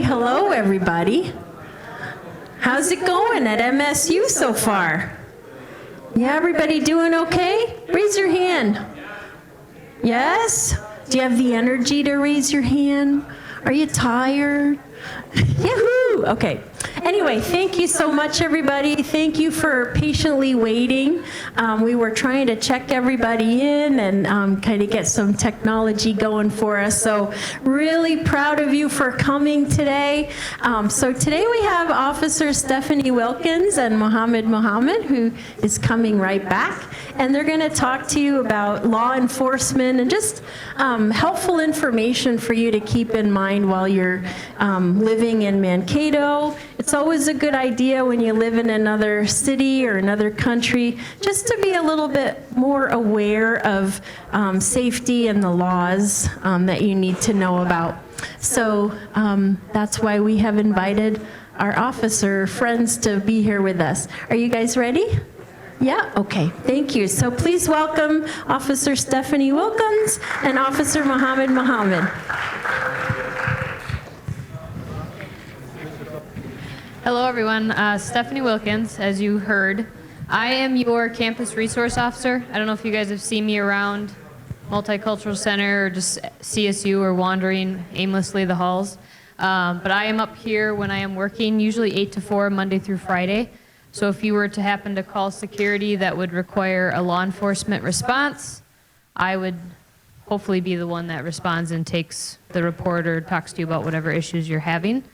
hello, everybody. How's it going at MSU so far? Yeah, everybody doing okay? Raise your hand. Yes? Do you have the energy to raise your hand? Are you tired? Yahoo! Okay. Anyway, thank you so much, everybody. Thank you for patiently waiting. We were trying to check everybody in and kind of get some technology going for us. So really proud of you for coming today. So today we have Officer Stephanie Wilkins and Mohammed, who is coming right back. And they're going to talk to you about law enforcement and just helpful information for you to keep in mind while you're living in Mankato. It's always a good idea when you live in another city or another country just to be a little bit more aware of safety and the laws that you need to know about. So that's why we have invited our officer friends to be here with us. Are you guys ready? Yeah, okay, thank you. So please welcome Officer Stephanie Wilkins and Officer Mohammed. Hello everyone, Stephanie Wilkins, as you heard. I am your campus resource officer. I don't know if you guys have seen me around Multicultural Center or just CSU or wandering aimlessly the halls. But I am up here when I am working, usually 8 to 4, Monday through Friday. So if you were to happen to call security that would require a law enforcement response, I would hopefully be the one that responds and takes the report or talks to you about whatever issues you're having.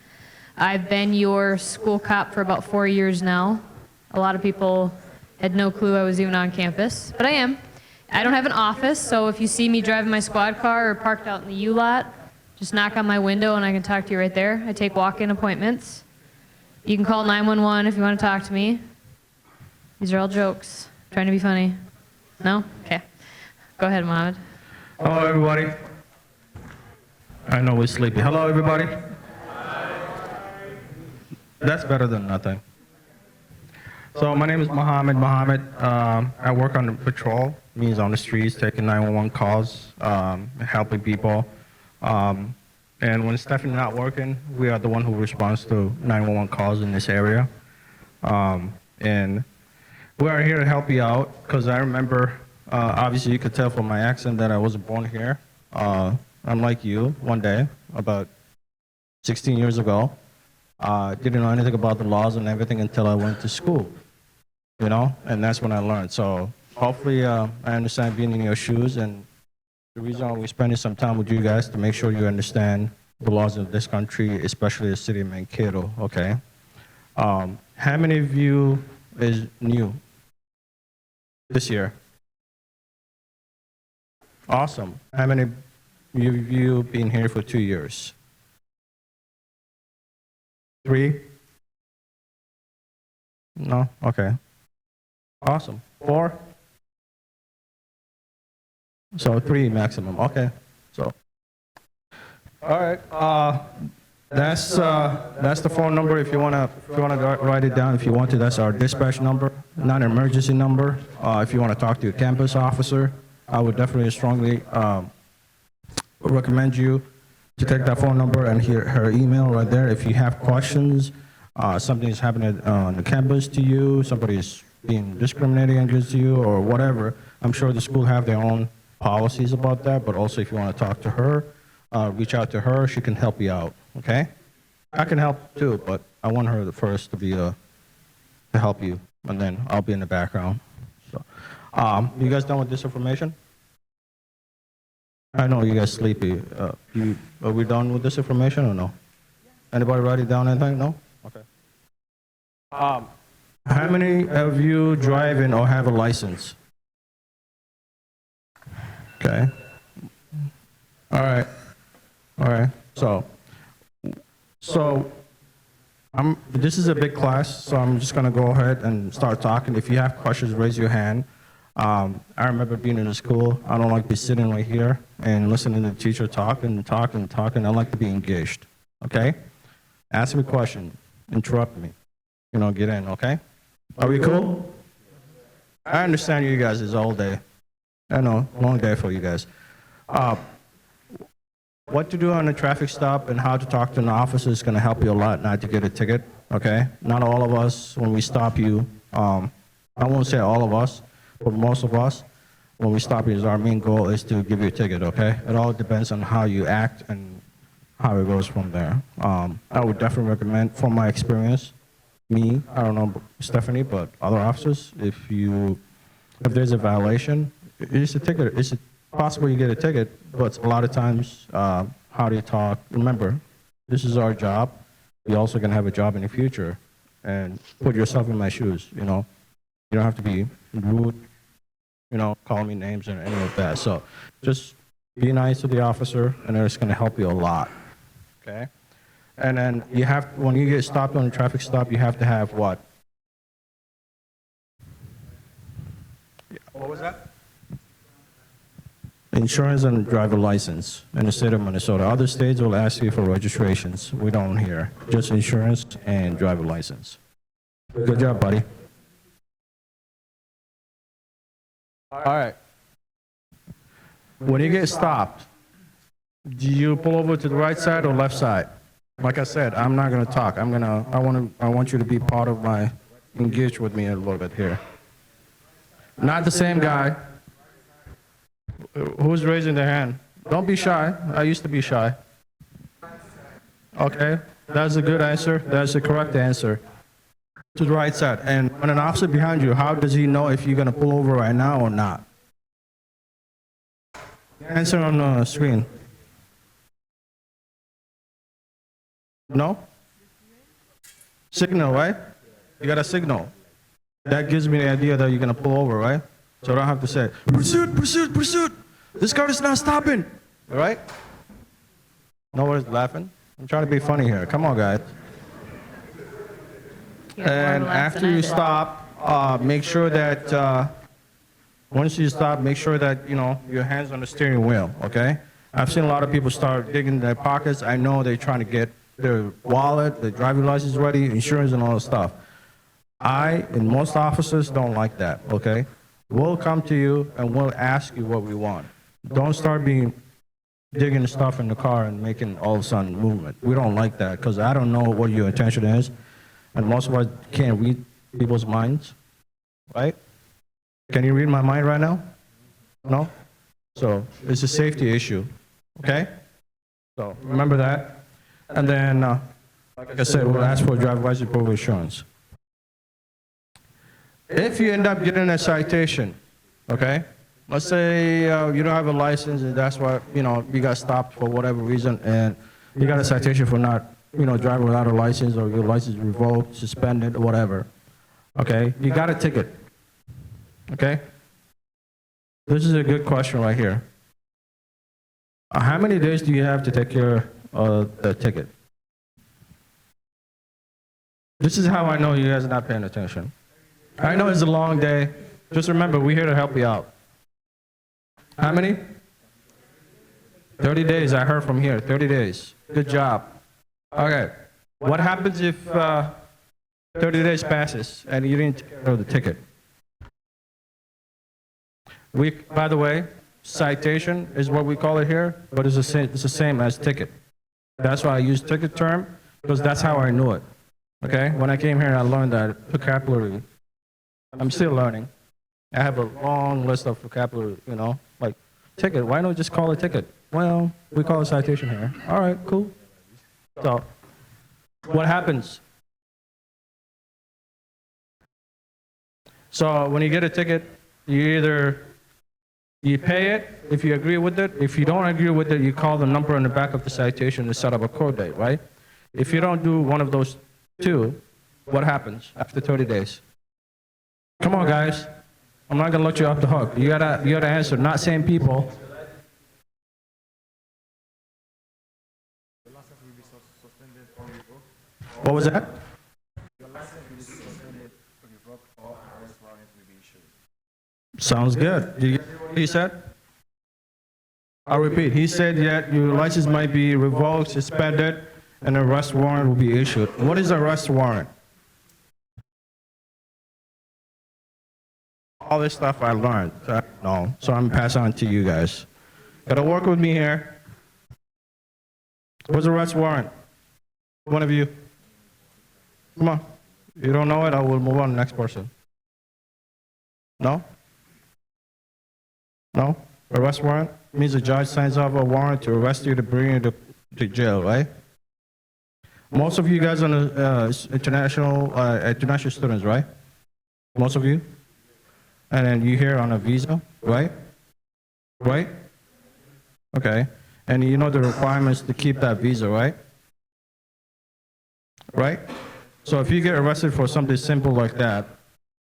I've been your school cop for about 4 years now. A lot of people had no clue I was even on campus, but I am. I don't have an office, so if you see me driving my squad car or parked out in the U-lot, just knock on my window and I can talk to you right there. I take walk-in appointments. You can call 911 if you want to talk to me. These are all jokes. Trying to be funny. No? Okay. Go ahead, Mohammed. Hello, everybody. I know we're sleepy. Hello, everybody. That's better than nothing. So my name is Mohammed. I work on the patrol, means on the streets, taking 911 calls, helping people. And when Stephanie's not working, we are the one who responds to 911 calls in this area. And we are here to help you out, because I remember, obviously you could tell from my accent that I wasn't born here. I'm like you, one day, about 16 years ago. Didn't know anything about the laws and everything until I went to school, you know, and that's when I learned. So hopefully I understand being in your shoes, and the reason we're spending some time with you guys to make sure you understand the laws of this country, especially the city of Mankato, okay? How many of you is new this year? Awesome. How many of you been here for 2 years? 3? No? Okay. Awesome. 4? So 3 maximum. Okay. So, all right. That's the phone number. If you wanna write it down, if you want to, that's our dispatch number, not an emergency number. If you want to talk to your campus officer, I would definitely strongly recommend you to take that phone number and her email right there. If you have questions, something is happening on the campus to you, somebody is being discriminated against you or whatever, I'm sure the school have their own policies about that, but also if you want to talk to her, reach out to her, she can help you out, okay? I can help too, but I want her first to be to help you, and then I'll be in the background. So, you guys done with this information? I know you guys sleepy. Are we done with this information or no? Anybody write it down, anything? No? Okay. How many of you driving or have a license? Okay. All right. All right. So this is a big class, so I'm just gonna go ahead and start talking. If you have questions, raise your hand. I remember being in the school. I don't like to be sitting right here and listening to the teacher talk. I like to be engaged, okay? Ask me a question, interrupt me, get in, okay? Are we cool? I understand you guys is all day. I know, long day for you guys. what to do on a traffic stop and how to talk to an officer is going to help you a lot not to get a ticket, okay? Not all of us, when we stop you, I won't say all of us, but most of us, when we stop you, our main goal is to give you a ticket, okay? It all depends on how you act and how it goes from there. I would definitely recommend, from my experience, me, I don't know Stephanie, but other officers, if there's a violation, it's a ticket. It's possible you get a ticket, but a lot of times, how do you talk? Remember, this is our job. You're also going to have a job in the future. And put yourself in my shoes, you know. You don't have to be rude, you know, call me names or any of that. So just be nice to the officer, and it's going to help you a lot, okay? And then you have, when you get stopped on a traffic stop, you have to have what? What was that? Insurance and driver license in the state of Minnesota. Other states will ask you for registrations. We don't here. Just insurance and driver license. Good job, buddy. All right. When you get stopped, do you pull over to the right side or left side? Like I said, I'm not going to talk. I want you to be part of my, engage with me a little bit here. Not the same guy. Who's raising their hand? Don't be shy. I used to be shy. Okay, that's a good answer. That's the correct answer. To the right side. And when an officer behind you, how does he know if you're going to pull over right now or not? Answer on the screen. No? Signal, right? You got a signal. That gives me the idea that you're going to pull over, right? So I don't have to say, pursuit, pursuit, pursuit. This car is not stopping. All right? Nobody's laughing. I'm trying to be funny here. Come on, guys. And after you stop, make sure that once you stop, make sure that, you know, your hands on the steering wheel, okay? I've seen a lot of people start digging their pockets. I know they're trying to get their wallet, their driving license ready, insurance and all that stuff. I and most officers don't like that, okay? We'll come to you and we'll ask you what we want. Don't start digging stuff in the car and making all of a sudden movement. We don't like that because I don't know what your intention is. And most of us can't read people's minds, right? Can you read my mind right now? No? So it's a safety issue, okay? So remember that. And then, like I said, we'll ask for a driver's license proof of insurance. If you end up getting a citation, okay? Let's say you don't have a license and that's why, you know, you got stopped for whatever reason and you got a citation for not, you know, driving without a license or your license revoked, suspended, or whatever. Okay? You got a ticket. Okay? This is a good question right here. How many days do you have to take care of the ticket? This is how I know you guys are not paying attention. I know it's a long day. Just remember, we're here to help you out. How many? 30 days, I heard from here. 30 days. Good job. Okay. What happens if 30 days passes and you didn't take care of the ticket? By the way, citation is what we call it here, but it's the same as ticket. That's why I use ticket term, because that's how I knew it. Okay? When I came here, I learned that vocabulary. I'm still learning. I have a long list of vocabulary, you know, like ticket. Why don't we just call it ticket? Well, we call it citation here. All right, cool. So, what happens? So, when you get a ticket, you pay it if you agree with it. If you don't agree with it, you call the number on the back of the citation to set up a court date, right? If you don't do one of those two, what happens after 30 days? Come on, guys. I'm not gonna let you off the hook. You gotta answer. Not same people. What was that? Sounds good. Did you get what he said? I'll repeat. He said that your license might be revoked, suspended, and an arrest warrant will be issued. What is an arrest warrant? All this stuff I learned. So I'm passing on to you guys. Gotta work with me here. Where's the arrest warrant? One of you. Come on. You don't know it, I will move on to the next person. No? No? Arrest warrant means the judge signs off a warrant to arrest you to bring you to jail, right? Most of you guys are international students, right? Most of you? And then you here on a visa, right? Right? Okay. And you know the requirements to keep that visa, right? Right? So if you get arrested for something simple like that,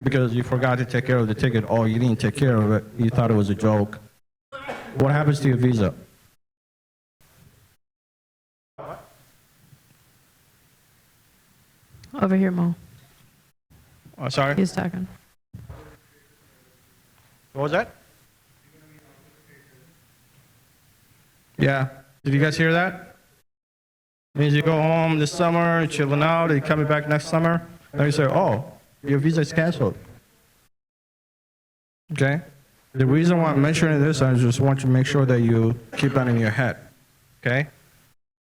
because you forgot to take care of the ticket or you didn't take care of it, you thought it was a joke, what happens to your visa? Over here, Mo. Oh, sorry? He's talking. What was that? Yeah. Did you guys hear that? Means you go home this summer, chilling out, and coming back next summer, and you say, oh, your visa is canceled. Okay? The reason why I'm mentioning this, I just want to make sure that you keep that in your head. Okay?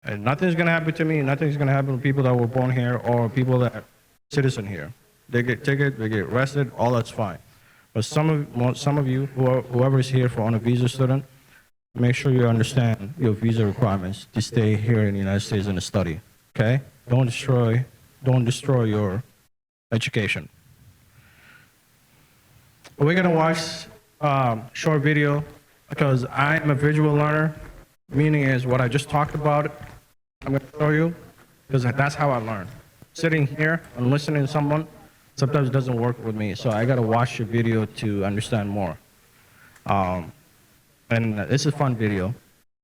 And nothing's going to happen to me, nothing's going to happen to people that were born here or people that are citizen here. They get ticket, they get arrested, all that's fine. But some of you, whoever is here on a visa student, make sure you understand your visa requirements to stay here in the United States and to study. Okay? Don't destroy your education. We're gonna watch short video because I'm a visual learner. Meaning is what I just talked about. I'm gonna show you because that's how I learn. Sitting here and listening to someone sometimes doesn't work with me, so I gotta watch your video to understand more. And it's a fun video.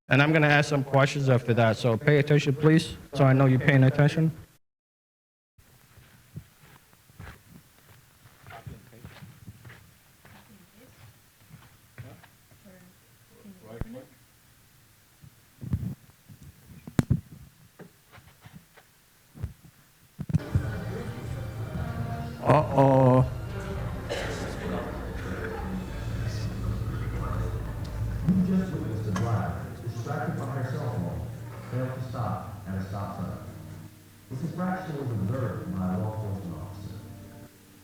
And I'm gonna ask some questions after that, so pay attention, please, so I know you're paying attention. Uh-oh. You just witnessed a driver distracted by her cell phone, failed to stop at a stop sign. This infraction was observed by a law enforcement officer.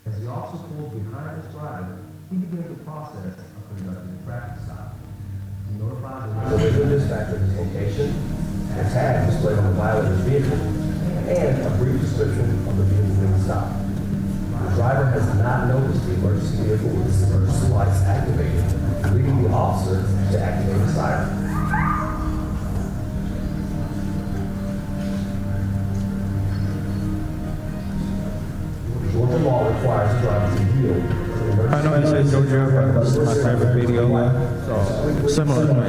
As the officer pulled behind this driver, he began the process of conducting a traffic stop. He notified the radio dispatcher of his location, a tag displayed on the violator's vehicle, and a brief description of the vehicle being stopped. The driver has not noticed the emergency vehicle with its emergency lights activated, leading the officer to activate the siren. Georgia law requires the driver to yield. I know you say Georgia, but this is my favorite video, so similar to me.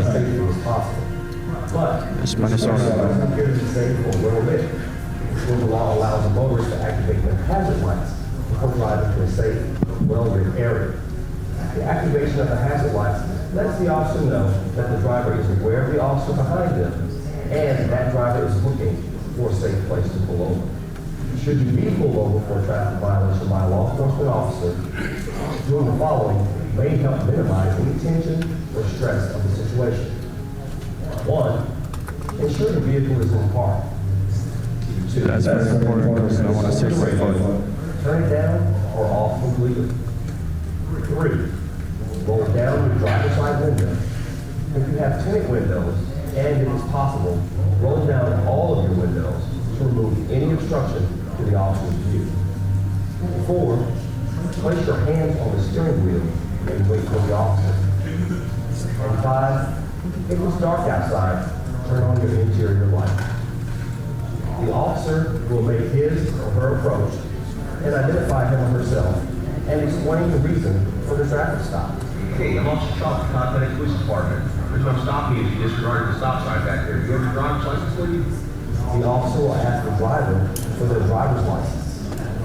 But It's Minnesota. Georgia law allows a motorist to activate their hazard lights before driving to a safe, well-lit area. The activation of the hazard lights lets the officer know that the driver is aware of the officer behind them and that driver is looking for a safe place to pull over. Should you be pulled over for a traffic violation by a law enforcement officer, doing the following may help minimize any tension or stress of the situation. 1, ensure the vehicle is in park. 2, That's very important because I want to say something. turn it down or off completely. 3, roll down your driver's side window. If you have tinted windows, and it is possible, roll down all of your windows to remove any obstruction to the officer's view. 4, place your hands on the steering wheel and wait for the officer. And 5, if it's dark outside, turn on your interior light. The officer will make his or her approach and identify him or herself and explain the reason for the traffic stop. Hey, I'm Officer Charles, Contact Police Department. There's no stopping you if you disregarded the stop sign back there. Do you have your driver's license with you? The officer will ask the driver for their driver's license.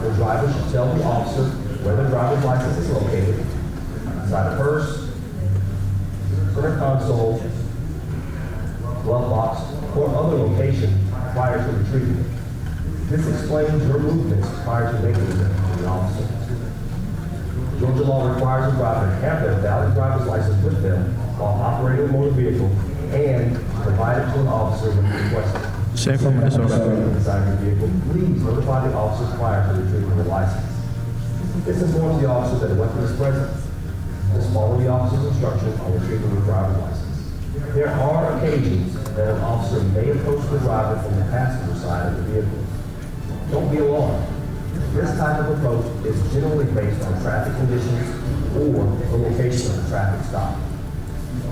The driver should tell the officer where the driver's license is located, inside a purse, center console, glove box, or other location prior to retrieving it. This explains your movements prior to making it to the officer. Georgia law requires a driver to have their valid driver's license with them while operating a motor vehicle and provide it to an officer when requested. Same for Minnesota. Inside your vehicle, please notify the officers prior to retrieving the license. This informs the officer that a weapon is present. Just follow the officer's instructions on retrieving your driver's license. There are occasions that an officer may approach the driver from the passenger side of the vehicle. Don't be alarmed. This type of approach is generally based on traffic conditions or the location of the traffic stop.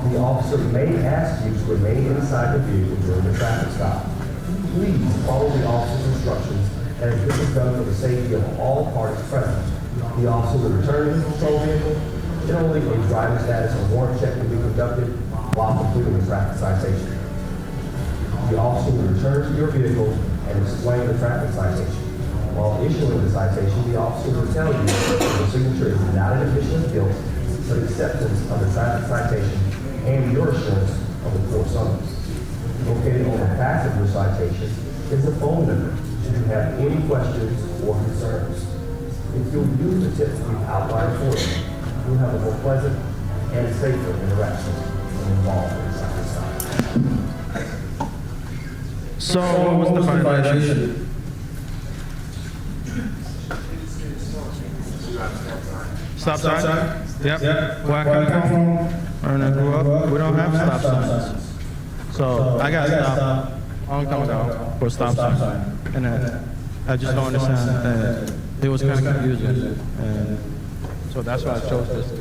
The officer may ask you to remain inside the vehicle during the traffic stop. Please follow the officer's instructions, as this is done for the safety of all parties present. The officer will return to the patrol vehicle. Generally, a driver's status or warrant check will be conducted while completing the traffic citation. The officer will return to your vehicle and explain the traffic citation. While issuing the citation, the officer will tell you that the signature is not an admission of guilt, but acceptance of the traffic citation and your assurance of the court summons. Located on the back of your citation is a phone number should you have any questions or concerns. If you'll use the tips we've outlined for you, you'll have a more pleasant and safer interaction when involved in the traffic stop. So what was the violation? Stop sign? Yep. Where I come from, when I grew up, we don't have stop signs. So I got stopped a long time ago for a stop sign. And I just don't understand that it was kind of confusing. And so that's why I chose this.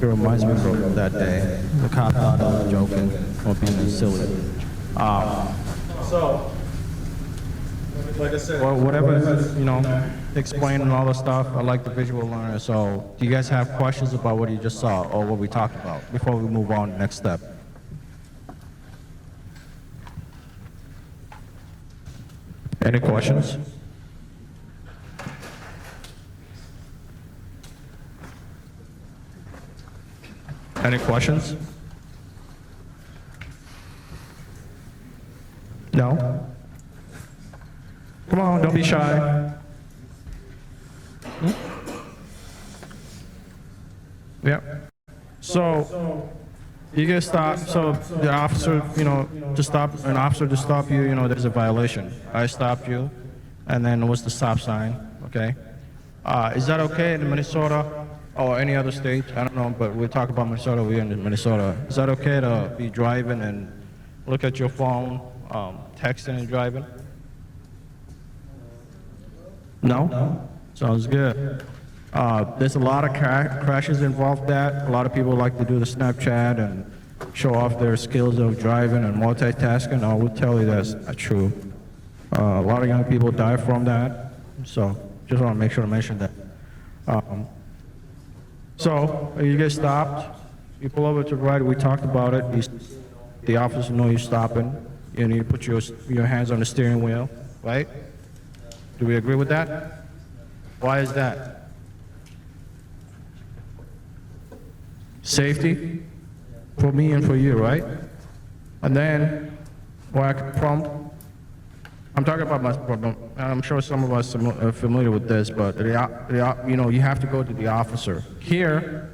It reminds me of that day. The cop thought I was joking or being silly. So, like I said, or whatever, you know, explaining all the stuff. I like the visual learner. So, do you guys have questions about what you just saw or what we talked about before we move on to the next step? Any questions? Any questions? No? Come on, don't be shy. Yeah. So you get stopped. So the officer, you know, an officer to stop you, you know, there's a violation. I stopped you, and then what's the stop sign? Okay. Is that okay in Minnesota or any other state? I don't know, but we'll talk about Minnesota. We're in Minnesota. Is that okay to be driving and look at your phone, texting and driving? No? Sounds good. There's a lot of crashes involved that. A lot of people like to do the Snapchat and show off their skills of driving and multitasking. I will tell you that's not true. A lot of young people die from that. So just want to make sure to mention that. So you get stopped. You pull over to the right. We talked about it. The officer knows you're stopping. You need to put your hands on the steering wheel, right? Do we agree with that? Why is that? Safety for me and for you, right? And then, where I come from, I'm talking about my problem. I'm sure some of us are familiar with this, but you know, you have to go to the officer. Here,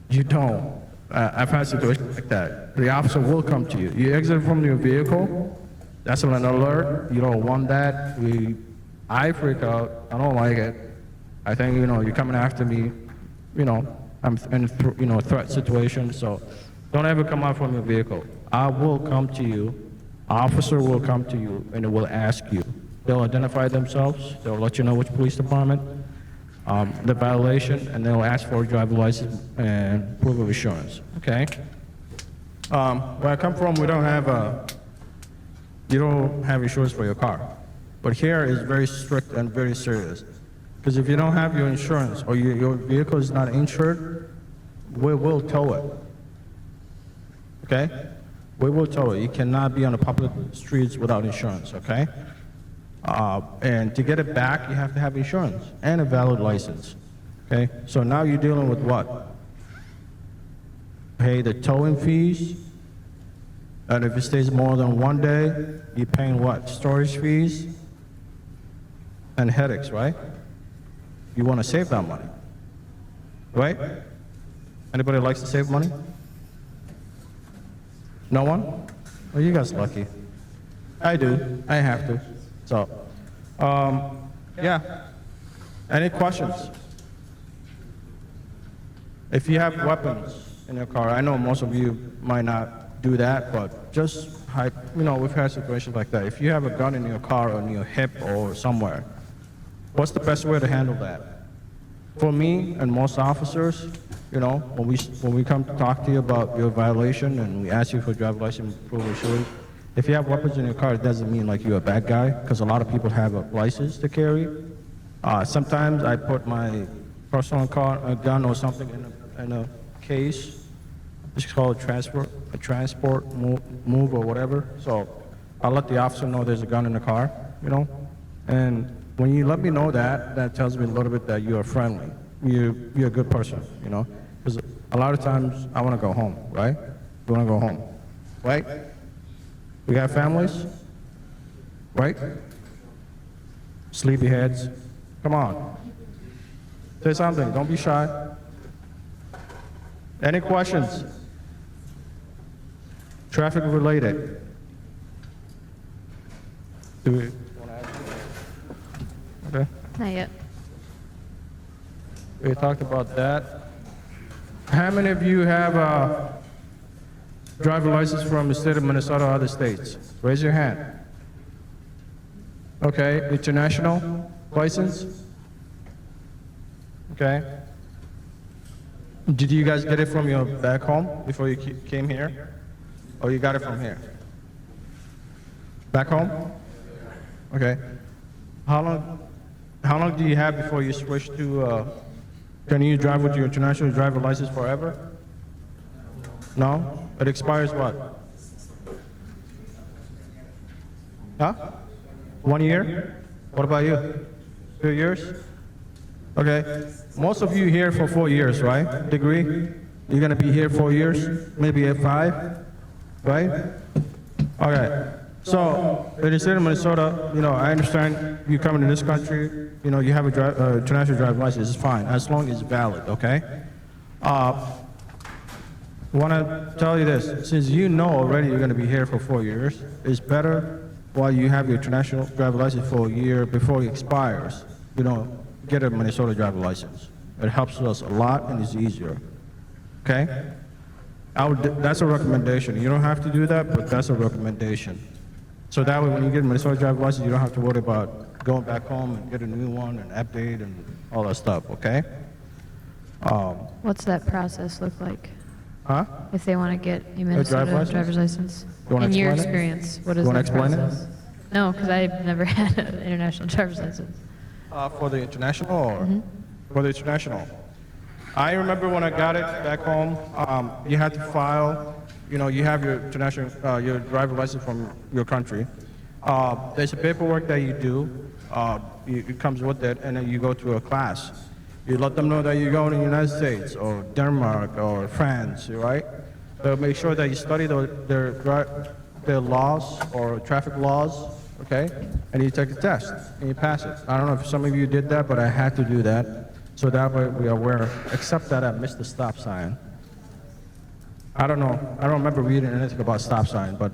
you don't. I've had situations like that. The officer will come to you. You exit from your vehicle. That's an alert. You don't want that. I freak out. I don't like it. I think, you know, you're coming after me. You know, I'm in a threat situation. So don't ever come out from your vehicle. I will come to you. Officer will come to you and it will ask you. They'll identify themselves. They'll let you know which police department, the violation, and they'll ask for a driver's license and proof of insurance. Okay. Where I come from, you don't have insurance for your car. But here is very strict and very serious. Because if you don't have your insurance or your vehicle is not insured, we will tow it. Okay? We will tow it. You cannot be on the public streets without insurance, okay? And to get it back, you have to have insurance and a valid license, okay? So now you're dealing with what? Pay the towing fees, and if it stays more than 1 day, you're paying what? Storage fees and headaches, right? You want to save that money, right? Anybody likes to save money? No one? Well, you guys lucky. I do. I have to. So, yeah. Any questions? If you have weapons in your car, I know most of you might not do that, but just, we've had situations like that. If you have a gun in your car or in your hip or somewhere, what's the best way to handle that? For me and most officers, when we come to talk to you about your violation and we ask you for a driver's license, prove or show, if you have weapons in your car, it doesn't mean like you're a bad guy, because a lot of people have a license to carry. Sometimes I put my personal gun or something in a case. It's called a transport move or whatever. So I'll let the officer know there's a gun in the car, And when you let me know that, that tells me a little bit that you're friendly. You're a good person, Because a lot of times I want to go home, right? We want to go home, right? We got families, right? Sleepyheads. Come on. Say something. Don't be shy. Any questions? Traffic related. Do we want to add? Okay. Not yet. We talked about that. How many of you have a driver license from the state of Minnesota or other states? Raise your hand. Okay, international license? Okay. Did you guys get it from your back home before you came here? Or you got it from here? Back home? Okay. How long do you have before you switch to, can you drive with your international driver license forever? No? It expires what? Huh? 1 year? What about you? 2 years? Okay. Most of you here for 4 years, right? Degree? You're gonna be here 4 years? Maybe at 5? Right? Okay. So, in the state of Minnesota, I understand you coming to this country, you have a international driver's license, it's fine, as long as it's valid, okay? I want to tell you this, since you know already you're going to be here for 4 years, it's better while you have your international driver's license for a year before it expires, get a Minnesota driver's license. It helps us a lot and it's easier, okay? That's a recommendation. You don't have to do that, but that's a recommendation. So that way when you get a Minnesota driver's license, you don't have to worry about going back home and get a new one and update and all that stuff, okay? What's that process look like? Huh? If they want to get a Minnesota driver's license? You wanna In your explain it? experience, what is You the wanna explain it? process? No, because I've never had an international driver's license. For the international or for the international? I remember when I got it back home, you had to file, you have your international, your driver's license from your country. There's a paperwork that you do, it comes with it, and then you go to a class. You let them know that you're going to the United States or Denmark or France, right? So make sure that you study their laws or traffic laws, okay? And you take a test and you pass it. I don't know if some of you did that, but I had to do that. So that way we are aware, except that I missed the stop sign. I don't know. I don't remember reading anything about stop sign, but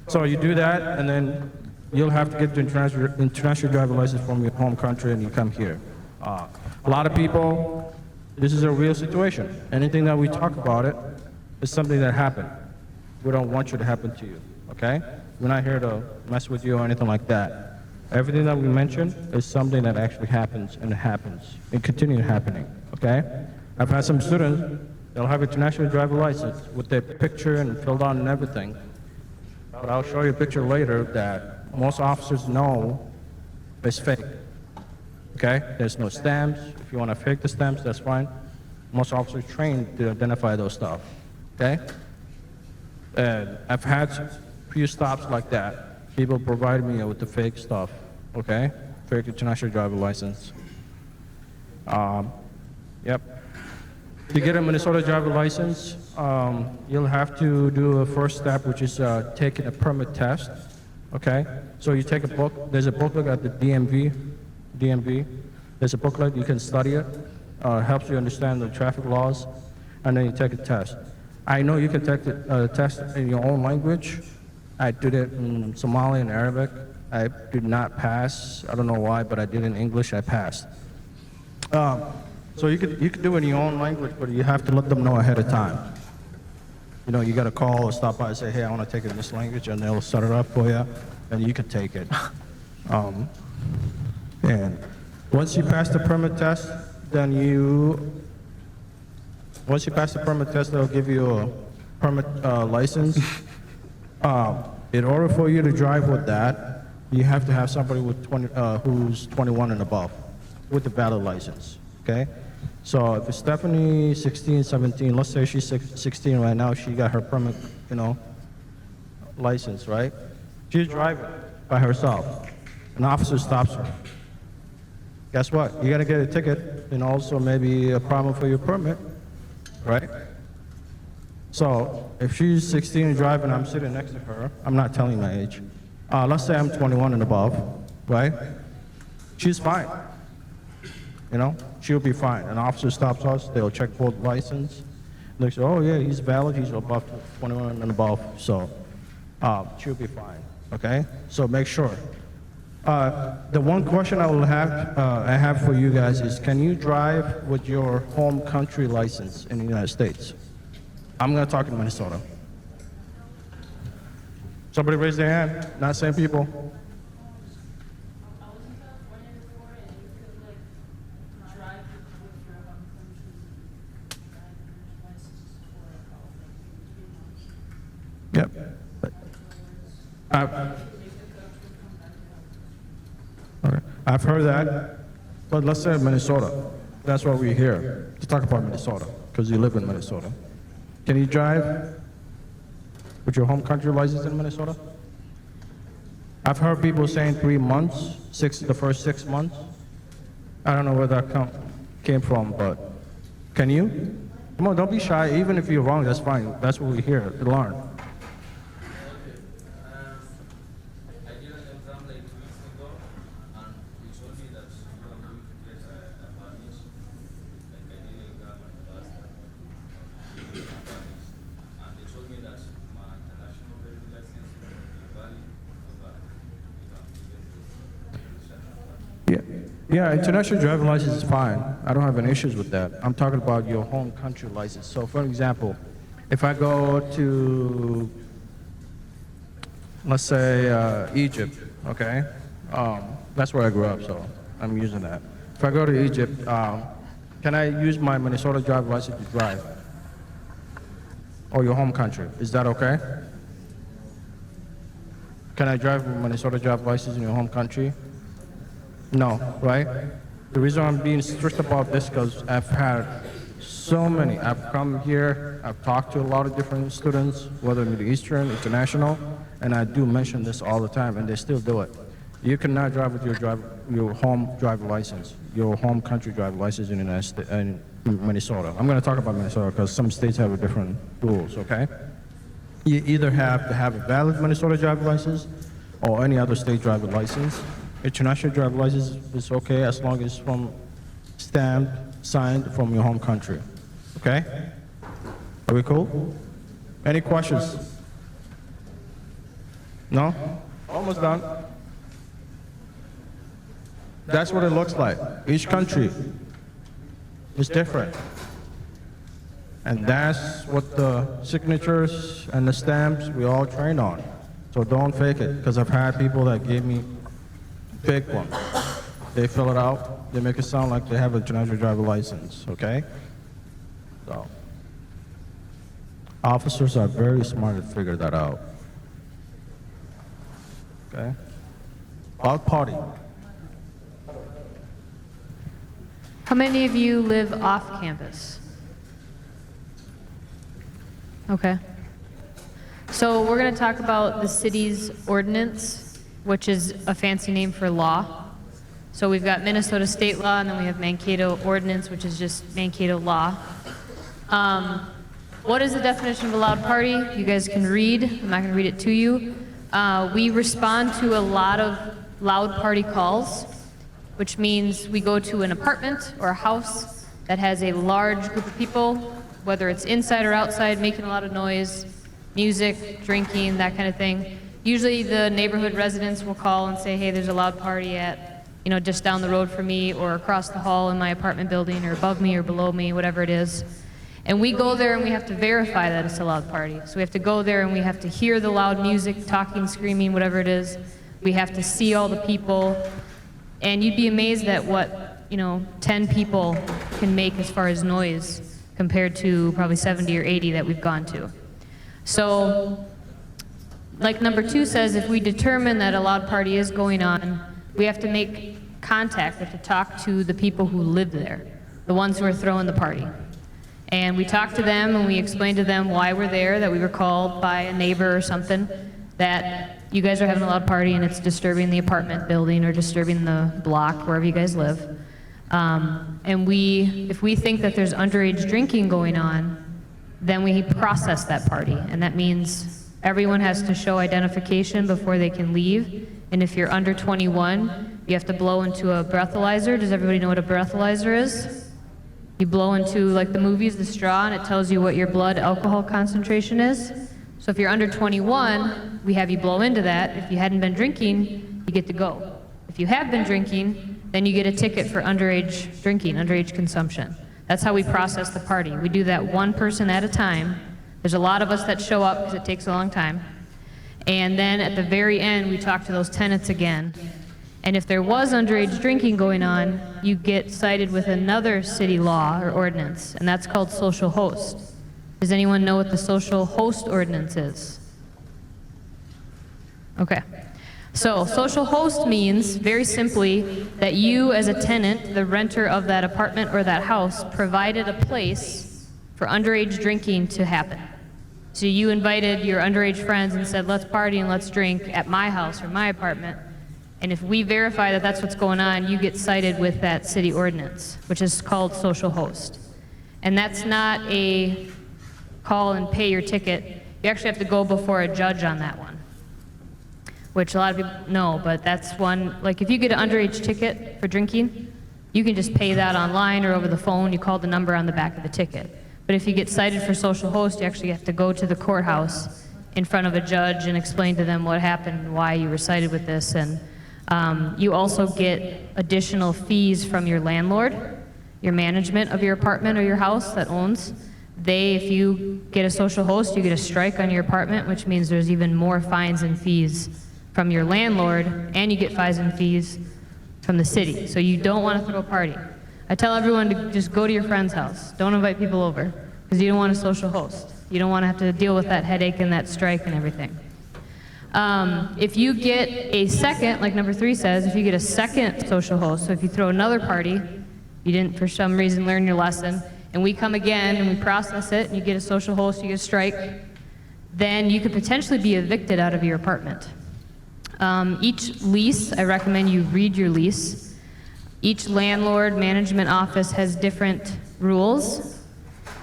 so you do that, and then you'll have to get the international driver license from your home country, and you come here. A lot of people, this is a real situation. Anything that we talk about it is something that happened. We don't want you to happen to you, okay? We're not here to mess with you or anything like that. Everything that we mention is something that actually happens, and it happens, and continues happening, okay? I've had some students, they'll have an international driver license with their picture and filled out and everything. But I'll show you a picture later that most officers know is fake, okay? There's no stamps. If you want to fake the stamps, that's fine. Most officers trained to identify those stuff, okay? And I've had a few stops like that. People provide me with the fake stuff, okay? Fake international driver license. Yep. To get a Minnesota driver license, you'll have to do a first step, which is taking a permit test, okay? So you take a book, there's a booklet at the DMV. There's a booklet, you can study it. Helps you understand the traffic laws, and then you take a test. I know you can take the test in your own language, I did it in Somali and Arabic. I did not pass. I don't know why, but I did in English. I passed. So you could do it in your own language, but you have to let them know ahead of time. You know, you got to call or stop by and say, hey, I want to take it in this language, and they'll set it up for you, and you can take it. And once you pass the permit test, then once you pass the permit test, they'll give you a permit license. In order for you to drive with that, you have to have somebody with who's 21 and above with a valid license, okay? So if it's Stephanie, 16, 17, let's say she's 16 right now, she got her permit, license, right? She's driving by herself. An officer stops her. Guess what? You gotta get a ticket and also maybe a problem for your permit, right? So if she's 16 and driving, I'm sitting next to her, I'm not telling my age. Let's say I'm 21 and above, right? She's fine. She'll be fine. An officer stops us, they'll check both license. They say, oh yeah, he's valid, he's above 21 and above, so she'll be fine, okay? So make sure. The one question I have for you guys is, can you drive with your home country license in the United States? I'm gonna talk in Minnesota. Somebody raise their hand, not same people. Yep. Okay. I've heard that, but let's say Minnesota. That's why we're here, to talk about Minnesota, because you live in Minnesota. Can you drive with your home country license in Minnesota? I've heard people saying 3 months, the first 6 months. I don't know where that came from, but can you? Come on, don't be shy. Even if you're wrong, that's fine. That's what we're here to learn. Yeah, international driving license is fine. I don't have any issues with that. I'm talking about your home country license. So for example, if I go to, let's say, Egypt, okay? That's where I grew up, so I'm using that. If I go to Egypt, can I use my Minnesota driver's license to drive? Or your home country? Is that okay? Can I drive with Minnesota driver's license in your home country? No, right? The reason I'm being strict about this because I've had so many. I've come here, I've talked to a lot of different students, whether Middle Eastern, international, and I do mention this all the time, and they still do it. You cannot drive with your home driver license, your home country driver license in the United States, in Minnesota. I'm going to talk about Minnesota because some states have different rules, okay? You either have to have a valid Minnesota driver license or any other state driver license. International driver license is okay as long as it's from stamped, signed from your home country. Okay? Are we cool? Any questions? No? Almost done. That's what it looks like. Each country is different. And that's what the signatures and the stamps we all train on. So don't fake it, because I've had people that gave me fake one. They fill it out, they make it sound like they have a international driver license, okay? So, officers are very smart to figure that out. Okay? About party. How many of you live off campus? Okay. So we're going to talk about the city's ordinance, which is a fancy name for law. So we've got Minnesota state law, and then we have Mankato ordinance, which is just Mankato law. What is the definition of a loud party? You guys can read. I'm not going to read it to you. We respond to a lot of loud party calls, which means we go to an apartment or a house that has a large group of people, whether it's inside or outside, making a lot of noise, music, drinking, that kind of thing. Usually the neighborhood residents will call and say, hey, there's a loud party at, just down the road from me or across the hall in my apartment building or above me or below me, whatever it is. And we go there and we have to verify that it's a loud party. So we have to go there and we have to hear the loud music, talking, screaming, whatever it is. We have to see all the people. And you'd be amazed at what, 10 people can make as far as noise compared to probably 70 or 80 that we've gone to. So, like number 2 says, if we determine that a loud party is going on, we have to make contact. We have to talk to the people who live there, the ones who are throwing the party. And we talk to them and we explain to them why we're there, that we were called by a neighbor or something, that you guys are having a loud party and it's disturbing the apartment building or disturbing the block, wherever you guys live. And if we think that there's underage drinking going on, then we process that party. And that means everyone has to show identification before they can leave. And if you're under 21, you have to blow into a breathalyzer. Does everybody know what a breathalyzer is? You blow into, like the movies, the straw, and it tells you what your blood alcohol concentration is. So if you're under 21, we have you blow into that. If you hadn't been drinking, you get to go. If you have been drinking, then you get a ticket for underage drinking, underage consumption. That's how we process the party. We do that one person at a time. There's a lot of us that show up because it takes a long time. And then at the very end, we talk to those tenants again. And if there was underage drinking going on, you get cited with another city law or ordinance, and that's called social host. Does anyone know what the social host ordinance is? Okay. So social host means, very simply, that you as a tenant, the renter of that apartment or that house, provided a place for underage drinking to happen. So you invited your underage friends and said, let's party and let's drink at my house or my apartment. And if we verify that that's what's going on, you get cited with that city ordinance, which is called social host. And that's not a call and pay your ticket. You actually have to go before a judge on that one, which a lot of people know, but that's one, like if you get an underage ticket for drinking, you can just pay that online or over the phone. You call the number on the back of the ticket. But if you get cited for social host, you actually have to go to the courthouse in front of a judge and explain to them what happened and why you were cited with this. And you also get additional fees from your landlord, your management of your apartment or your house that owns. If you get a social host, you get a strike on your apartment, which means there's even more fines and fees from your landlord, and you get fines and fees from the city. So you don't want to throw a party. I tell everyone to just go to your friend's house. Don't invite people over, because you don't want a social host. You don't want to have to deal with that headache and that strike and everything. If you get a second, like number 3 says, if you get a second social host, so if you throw another party, you didn't for some reason learn your lesson, and we come again and we process it, and you get a social host, you get a strike, then you could potentially be evicted out of your apartment. Each lease, I recommend you read your lease. Each landlord management office has different rules.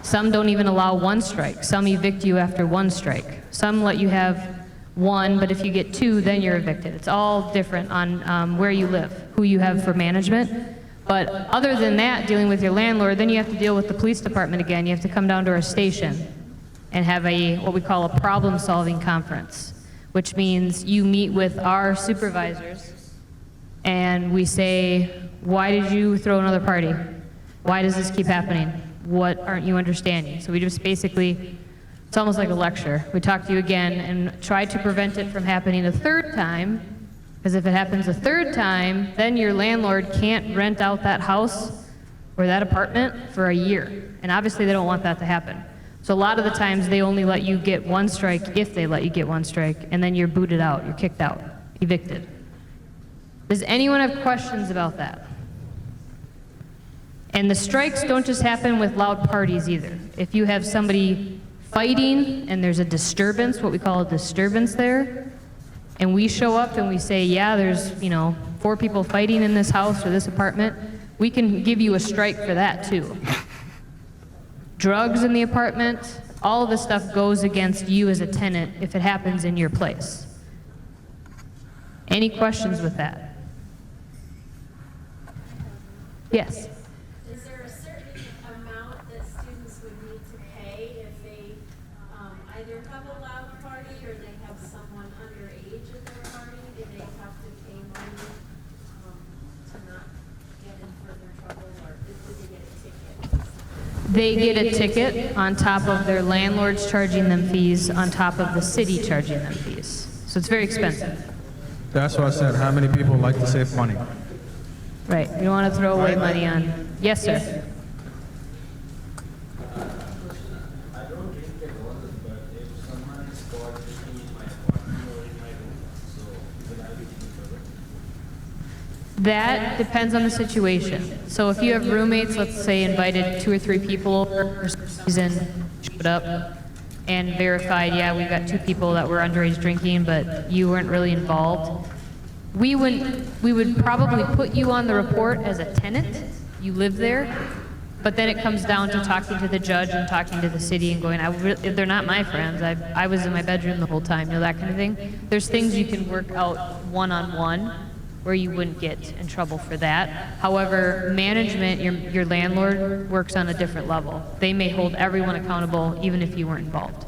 Some don't even allow 1 strike. Some evict you after 1 strike. Some let you have 1, but if you get 2, then you're evicted. It's all different on where you live, who you have for management. But other than that, dealing with your landlord, then you have to deal with the police department again. You have to come down to our station and have what we call a problem-solving conference, which means you meet with our supervisors and we say, why did you throw another party? Why does this keep happening? What aren't you understanding? So we just basically, it's almost like a lecture. We talk to you again and try to prevent it from happening a 3rd time, because if it happens a 3rd time, then your landlord can't rent out that house or that apartment for a year. And obviously they don't want that to happen. So a lot of the times they only let you get 1 strike, if they let you get 1 strike, and then you're booted out, you're kicked out, evicted. Does anyone have questions about that? And the strikes don't just happen with loud parties either. If you have somebody fighting and there's a disturbance, what we call a disturbance there, and we show up and we say, yeah, there's 4 people fighting in this house or this apartment, we can give you a strike for that too. Drugs in the apartment, all of this stuff goes against you as a tenant if it happens in your place. Any questions with that? Yes? Is there a certain amount that students would need to pay if they either have a loud party or they have someone underage They get a ticket on top of their landlords charging them fees, on top of the city charging them fees. So it's very expensive. That's what I said. How many people like to save money? Right, you don't want to throw away money on, yes, sir. That depends on the situation. So if you have roommates, let's say invited 2 or 3 people over for some reason, showed up and verified, yeah, we've got 2 people that were underage drinking, but you weren't really involved, we would probably put you on the report as a tenant. You live there, but then it comes down to talking to the judge and talking to the city and going, they're not my friends. I was in my bedroom the whole time, you know, that kind of thing. There's things you can work out one-on-one where you wouldn't get in trouble for that. However, management, your landlord works on a different level. They may hold everyone accountable even if you weren't involved.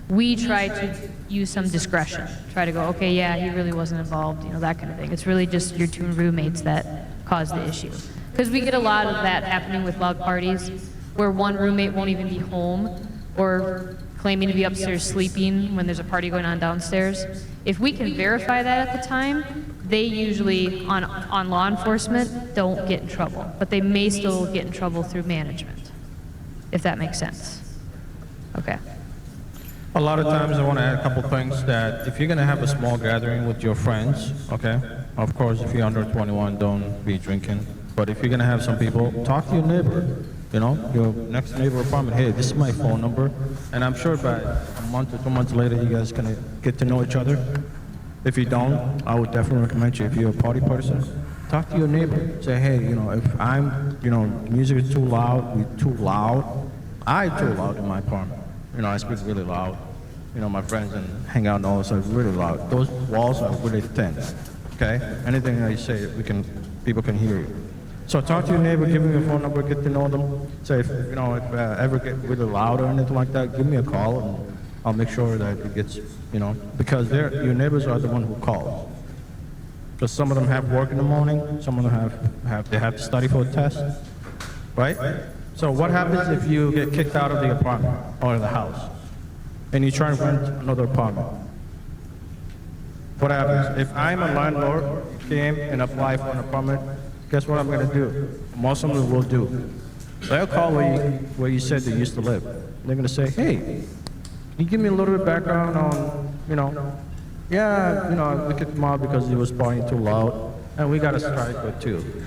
We try to use some discretion, try to go, okay, yeah, he really wasn't involved, you know, that kind of thing. It's really just your 2 roommates that cause the issue. Because we get a lot of that happening with loud parties where one roommate won't even be home or claiming to be upstairs sleeping when there's a party going on downstairs. If we can verify that at the time, they usually, on law enforcement, don't get in trouble. But they may still get in trouble through management, if that makes sense. Okay. A lot of times I want to add a couple things that if you're going to have a small gathering with your friends, okay, of course, if you're under 21, don't be drinking. But if you're going to have some people, talk to your neighbor, you know, your next neighbor apartment. Hey, this is my phone number. And I'm sure by a month or 2 months later, you guys going to get to know each other. If you don't, I would definitely recommend you, if you're a party person, talk to your neighbor. Say, hey, you know, if I'm, you know, music is too loud, we're too loud. I'm too loud in my apartment. You know, I speak really loud. You know, my friends and hang out and all, so it's really loud. Those walls are really thin, okay? Anything that you say, people can hear you. So talk to your neighbor, give them your phone number, get to know them. Say, if, you know, if ever get really loud or anything like that, give me a call, and I'll make sure that it gets, you know, because your neighbors are the one who calls. Because some of them have work in the morning, some of them have to study for a test, right? So what happens if you get kicked out of the apartment or the house, and you try to rent another apartment? What happens? If I'm a landlord, came and applied for an apartment, guess what I'm going to do? Most of them will do. They'll call where you said they used to live. They're going to say, hey, can you give me a little bit of background on, you know, yeah, you know, we kicked him out because he was partying too loud, and we got a strike with 2.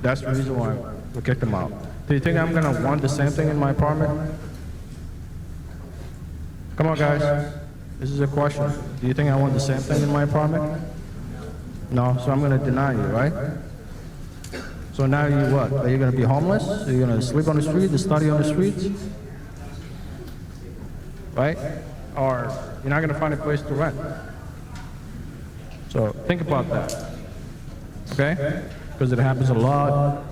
That's the reason why we kicked him out. Do you think I'm going to want the same thing in my apartment? Come on, guys. This is a question. Do you think I want the same thing in my apartment? No, so I'm going to deny you, right? So now you what? Are you going to be homeless? Are you going to sleep on the street, study on the streets? Right? Or you're not going to find a place to rent. So think about that. Okay? Because it happens a lot.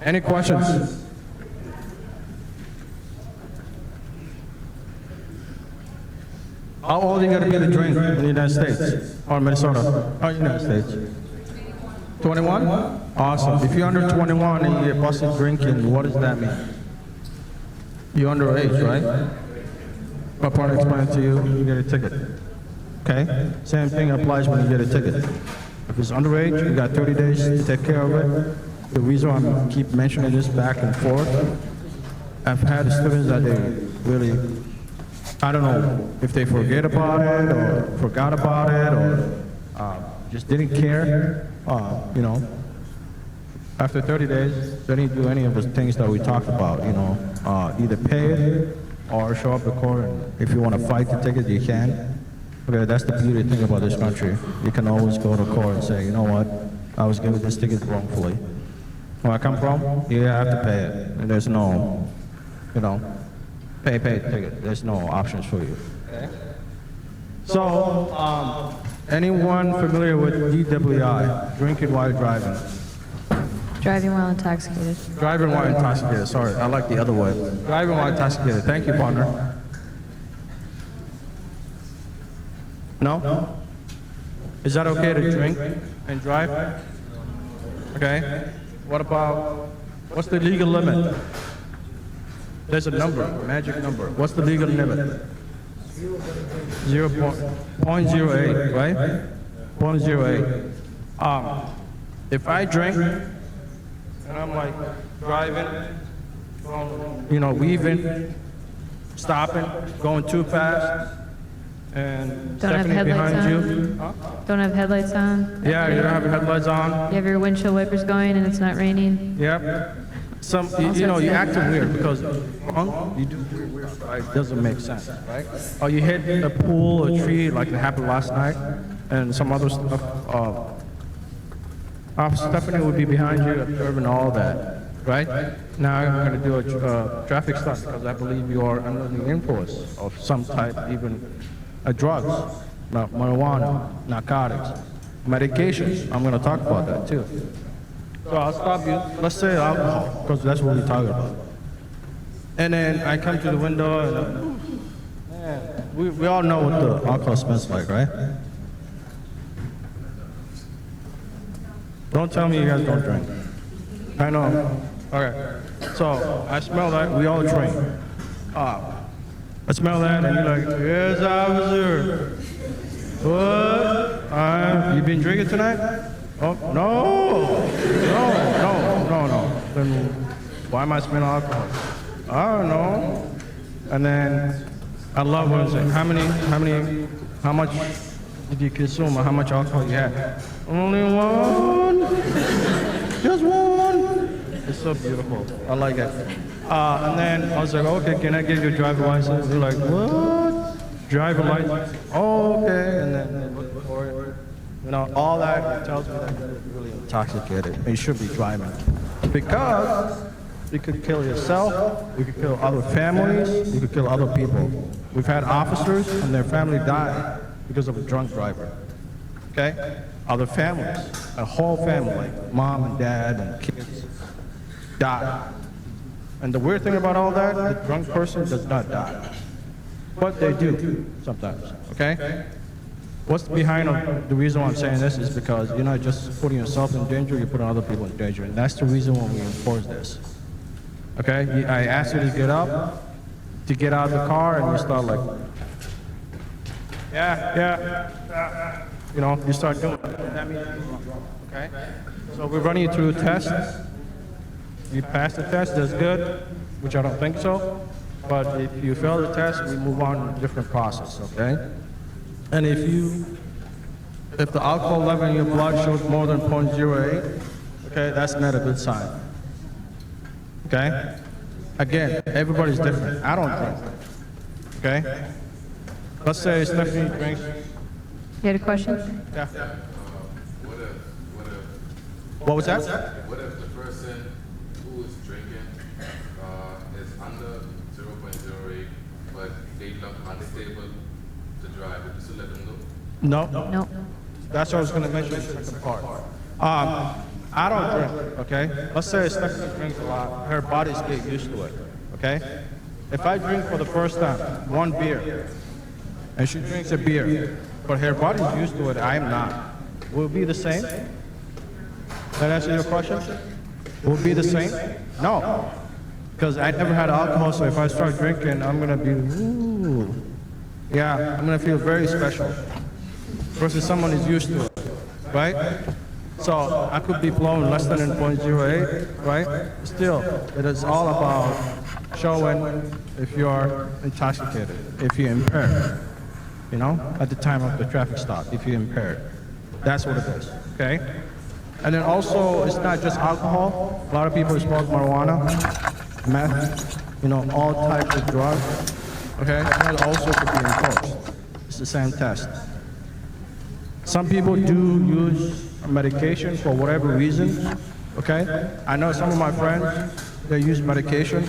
Any questions? How old are you going to be to drink in the United States? Or Minnesota? Or United States? 21? Awesome. If you're under 21 and you get busted drinking, what does that mean? You're underage, right? My partner explained to you, you get a ticket. Okay? Same thing applies when you get a ticket. If it's underage, you got 30 days to take care of it. The reason I keep mentioning this back and forth, I've had students that they really, I don't know if they forget about it or forgot about it or just didn't care. You know, after 30 days, they didn't do any of the things that we talked about, you know, either pay it or show up to court, and if you want to fight the ticket, you can. Okay, that's the beauty thing about this country. You can always go to court and say, you know what, I was given this ticket wrongfully. Where I come from, you have to pay it, and there's no, you know, pay the ticket. There's no options for you. Okay? So, anyone familiar with DWI, drinking while driving? Driving while intoxicated. Driving while intoxicated, sorry, I like the other way. Driving while intoxicated, thank you, partner. No? Is that okay to drink and drive? Okay. What about, what's the legal limit? There's a number, magic number. What's the legal limit? 0.08, right? 0.08. If I drink and I'm like driving, weaving, stopping, going too fast, and Don't have Stephanie headlights behind on? you. Huh? Don't have headlights on? Yeah, you don't have your headlights on. You have your windshield wipers going and it's not raining? Yep. You acting weird because you do weird stuff. It doesn't make sense, right? Or you hit a pool, a tree, like it happened last night, and some other stuff. Stephanie would be behind you, observing all that, right? Now I'm going to do a traffic stop because I believe you are under the influence of some type, even drugs, marijuana, narcotics, medications. I'm going to talk about that too. So I'll stop you. Let's say alcohol, because that's what we're talking about. And then I come to the window, and we all know what the alcohol smells like, right? Don't tell me you guys don't drink. I know. Okay. So I smell that. We all drink. I smell that, and you're like, yes, officer. What? You been drinking tonight? Oh, no. Then why am I smelling alcohol? I don't know. And then I love when it's like, how much did you consume or how much alcohol you had? Only one. Just one. It's so beautiful. I like it. And then I was like, okay, can I get your driver's license? They're like, what? Driver's license? Oh, okay. And then they look for it. All that tells me that you're really intoxicated and you should be driving. Because you could kill yourself, you could kill other families, you could kill other people. We've had officers and their family die because of a drunk driver. Okay? Other families, a whole family, like mom and dad and kids, die. And the weird thing about all that, the drunk person does not die. But they do sometimes, okay? What's behind the reason why I'm saying this is because you're not just putting yourself in danger, you're putting other people in danger. And that's the reason why we enforce this. Okay? I asked you to get up, to get out of the car, and you start like, yeah. You start doing it. That means you're wrong, okay? So we're running you through a test. You pass the test, that's good, which I don't think so. But if you fail the test, we move on to a different process, okay? And if the alcohol level in your blood shows more than 0.08, okay, that's not a good sign. Okay? Again, everybody's different. I don't drink. Okay? Let's say Stephanie drinks. You had a question? Yeah. What was that? What if the person who is drinking is under 0.08, but they look unstable to drive? Would you still let them go? No. No. That's what I was going to mention in the second part. I don't drink, okay? Let's say Stephanie drinks a lot. Her body's getting used to it, okay? If I drink for the first time, one beer, and she drinks a beer, but her body's used to it, I am not. Will it be the same? That answer your question? Will it be the same? No. Because I never had alcohol, so if I start drinking, I'm going to be, ooh. Yeah, I'm going to feel very special. Versus someone who's used to it, right? So I could be blown less than 0.08, right? Still, it is all about showing if you're intoxicated, if you're impaired, at the time of the traffic stop, if you're impaired. That's what it is, okay? And then also, it's not just alcohol. A lot of people smoke marijuana, meth, all types of drugs, okay? That also could be enforced. It's the same test. Some people do use medication for whatever reason, okay? I know some of my friends, they use medication,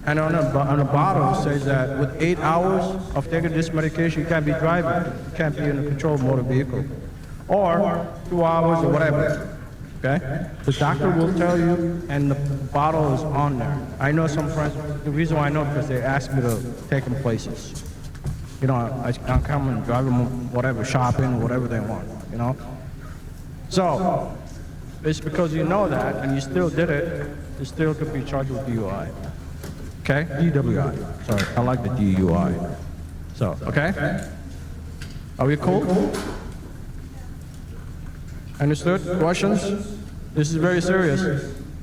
and on the bottle it says that with 8 hours of taking this medication, you can't be driving, you can't be in a controlled motor vehicle, or 2 hours or whatever, okay? The doctor will tell you, and the bottle is on there. I know some friends, the reason why I know because they ask me to take them places. I come and drive them whatever, shopping, whatever they want, So, it's because you know that, and you still did it, you still could be charged with DUI. Okay? DWI. Sorry, I like the DUI. So, okay? Are we cool? Understood? Questions? This is very serious.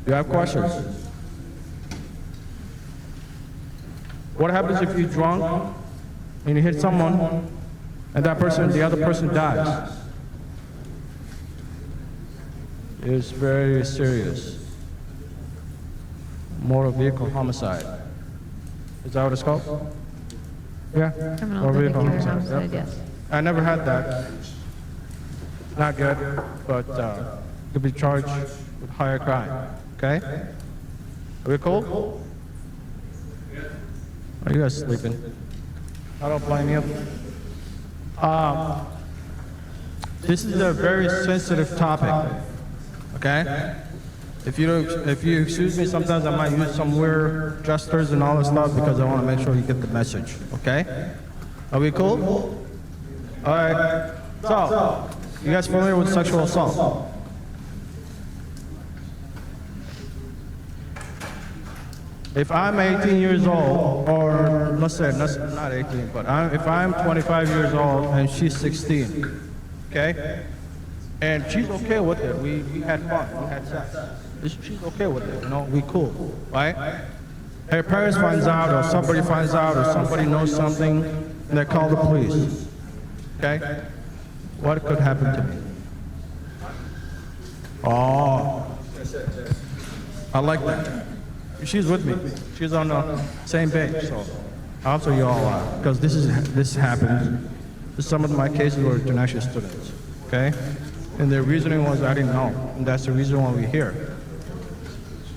You have questions? What happens if you're drunk and you hit someone and the other person dies? It's very serious. Motor vehicle homicide. Is that what it's called? Yeah. Criminal Motor vehicle vehicular homicide. homicide, Yep. yes. I never had that. Not good, but could be charged with higher crime. Okay? Are we cool? Are you guys sleeping? I don't blame you. This is a very sensitive topic. Okay? If you excuse me, sometimes I might use some weird gestures and all this stuff because I want to make sure you get the message. Okay? Are we cool? All right. So, you guys familiar with sexual assault? If I'm 18 years old, or let's say not 18, but if I'm 25 years old and she's 16, okay, and she's okay with it, we had fun, we had sex, she's okay with it, you know, we cool, right? Her parents finds out, or somebody finds out, or somebody knows something, and they call the police, okay? What could happen to me? Oh, I like that. She's with me. She's on the same page. So also you all are, because this happened. Some of my cases were international students. Okay, and the reasoning was I didn't know, and that's the reason why we're here.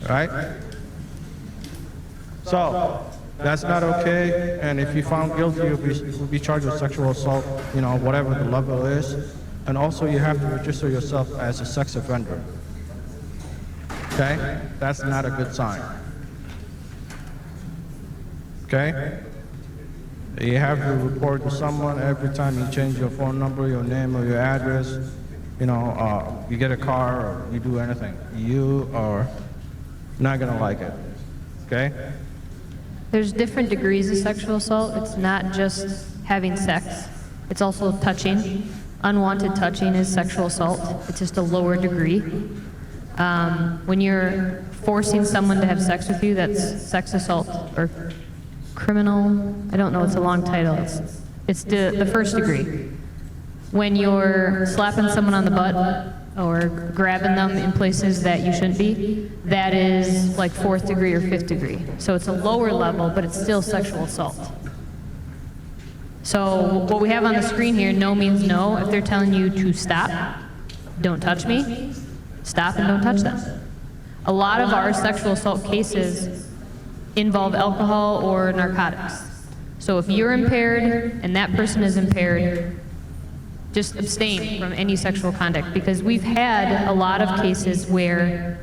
Right? So that's not okay. And if you found guilty, you'll be charged with sexual assault. You know, whatever the level is. And also you have to register yourself as a sex offender. Okay? That's not a good sign. Okay? You have to report to someone every time you change your phone number, your name, or your address. You know, you get a car or you do anything. You are not gonna like it. Okay? There's different degrees of sexual assault. It's not just having sex. It's also touching. Unwanted touching is sexual assault. It's just a lower degree. When you're forcing someone to have sex with you, that's sex assault or criminal. I don't know, it's a long title. It's the first degree. When you're slapping someone on the butt or grabbing them in places that you shouldn't be, that is like 4th degree or 5th degree. So it's a lower level, but it's still sexual assault. So what we have on the screen here, no means no. If they're telling you to stop, don't touch me, stop and don't touch them. A lot of our sexual assault cases involve alcohol or narcotics. So if you're impaired and that person is impaired, just abstain from any sexual contact, because we've had a lot of cases where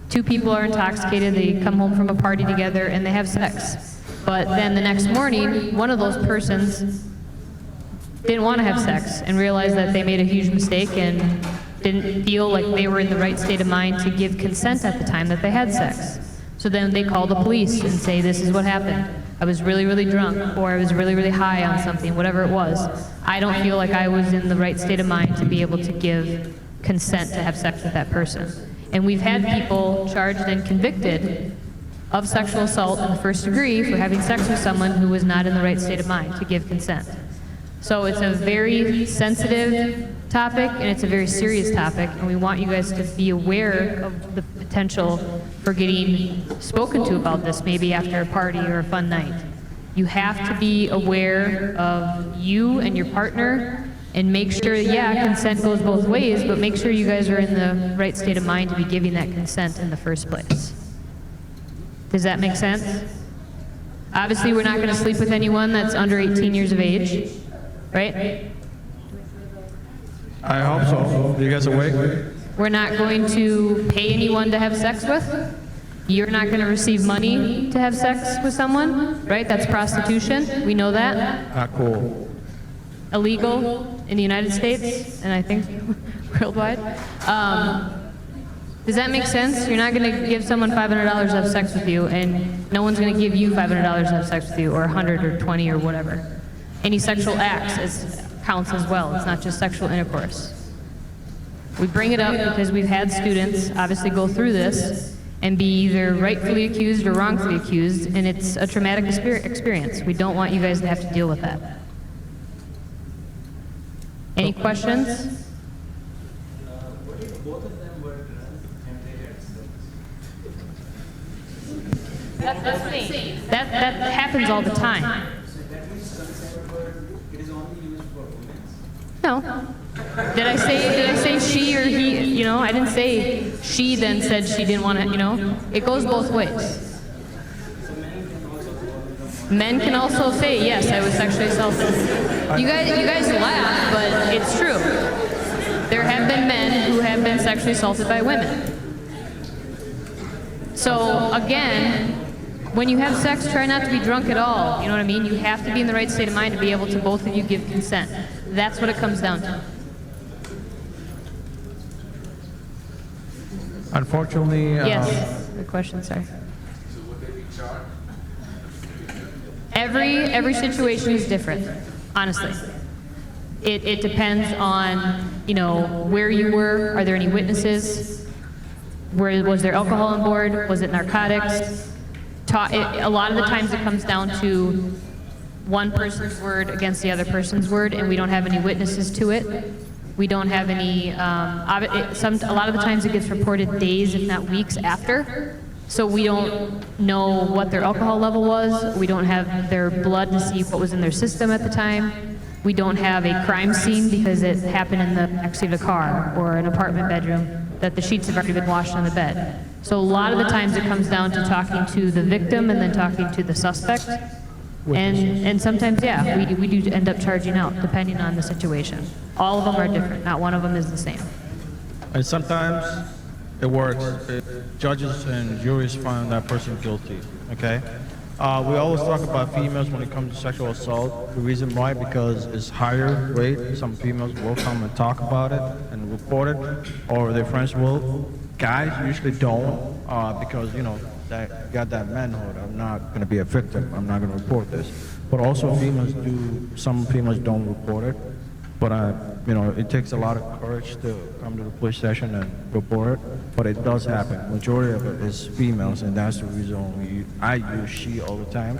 two people are intoxicated, they come home from a party together and they have sex. But then the next morning, one of those persons didn't want to have sex and realized that they made a huge mistake and didn't feel like they were in the right state of mind to give consent at the time that they had sex. So then they call the police and say, this is what happened. I was really, really drunk, or I was really, really high on something, whatever it was. I don't feel like I was in the right state of mind to be able to give consent to have sex with that person. And we've had people charged and convicted of sexual assault in the 1st degree for having sex with someone who was not in the right state of mind to give consent. So it's a very sensitive topic, and it's a very serious topic, and we want you guys to be aware of the potential for getting spoken to about this, maybe after a party or a fun night. You have to be aware of you and your partner, and make sure, yeah, consent goes both ways, but make sure you guys are in the right state of mind to be giving that consent in the first place. Does that make sense? Obviously, we're not going to sleep with anyone that's under 18 years of age, right? I hope so. Are you guys awake? We're not going to pay anyone to have sex with. You're not going to receive money to have sex with someone, right? That's prostitution. We know that. Not cool. Illegal in the United States, and I think worldwide. Does that make sense? You're not going to give someone $500 to have sex with you, and no one's going to give you $500 to have sex with you, or 100 or 20 or whatever. Any sexual acts counts as well. It's not just sexual intercourse. We bring it up because we've had students obviously go through this and be either rightfully accused or wrongfully accused, and it's a traumatic experience. We don't want you guys to have to deal with that. Any questions? What if both of them were trans and they had sex? That's the thing. That happens all the time. So that means consent word, it is only used for women? No. Did I say she or he? You know, I didn't say she then said she didn't want to, you know. It goes both ways. Men can also say, yes, I was sexually assaulted. You guys laugh, but it's true. There have been men who have been sexually assaulted by women. So again, when you have sex, try not to be drunk at all. You know what I mean? You have to be in the right state of mind to be able to both of you give consent. That's what it comes down to. Unfortunately, Yes. Good question, sorry. So would they be charged? Every situation is different, honestly. It depends on, you know, where you were. Are there any witnesses? Was there alcohol on board? Was it narcotics? A lot of the times it comes down to one person's word against the other person's word, and we don't have any witnesses to it. We don't have any, a lot of the times it gets reported days, if not weeks after. So we don't know what their alcohol level was. We don't have their blood to see what was in their system at the time. We don't have a crime scene because it happened in the backseat of a car or an apartment bedroom that the sheets have already been washed on the bed. So a lot of the times it comes down to talking to the victim and then talking to the suspect. And sometimes, yeah, we do end up charging out depending on the situation. All of them are different. Not one of them is the same. and sometimes it works. Judges and juries find that person guilty, okay? We always talk about females when it comes to sexual assault. The reason why, because it's higher rate. Some females will come and talk about it and report it, or their friends will. Guys usually don't, because, you know, that got that manhood. I'm not going to be a victim. I'm not going to report this. But also females do, some females don't report it. But, you know, it takes a lot of courage to come to the police station and report it. But it does happen. Majority of it is females, and that's the reason I use she all the time,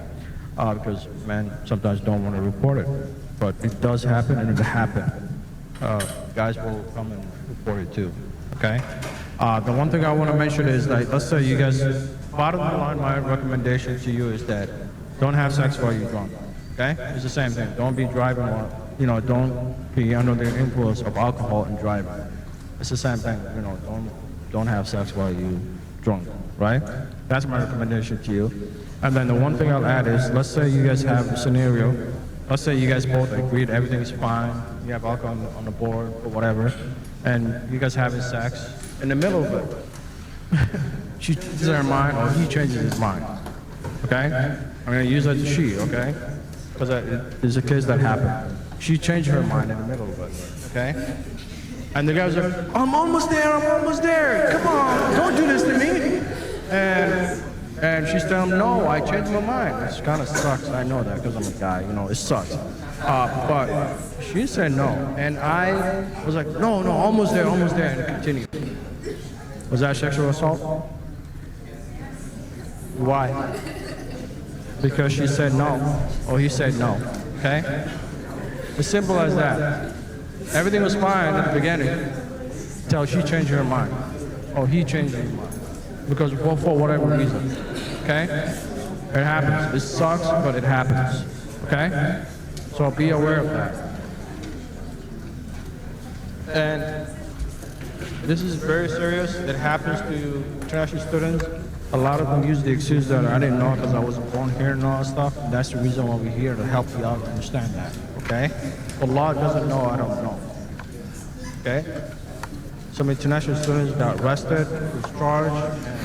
because men sometimes don't want to report it. But it does happen, and it happened. Guys will come and report it too, okay? The one thing I want to mention is, like, let's say you guys, bottom line, my recommendation to you is that don't have sex while you're drunk, okay? It's the same thing. Don't be driving while, you know, don't be under the influence of alcohol and driving. It's the same thing, you know, don't have sex while you're drunk, right? That's my recommendation to you. And then the one thing I'll add is, let's say you guys have a scenario, let's say you guys both agreed everything's fine, you have alcohol on the board or whatever, and you guys having sex. In the middle of it, she changes her mind or he changes his mind, okay? I'm gonna use that to she, okay? Because there's a case that happened. She changed her mind in the middle of it, okay? And the guys are, I'm almost there, come on, don't do this to me. And she's telling him, no, I changed my mind. It kind of sucks, I know that because I'm a guy, you know, it sucks. But she said no, and I was like, no, almost there, and continued. Was that sexual assault? Why? Because she said no, or he said no, okay? As simple as that. Everything was fine at the beginning, until she changed her mind, or he changed his mind, because for whatever reason, okay? It happens. It sucks, but it happens, okay? So be aware of that. And this is very serious. It happens to international students. A lot of them use the excuse that I didn't know because I wasn't born here and all that stuff. That's the reason why we're here, to help you out understand that, okay? But law doesn't know, I don't know, okay? Some international students got arrested, was charged, and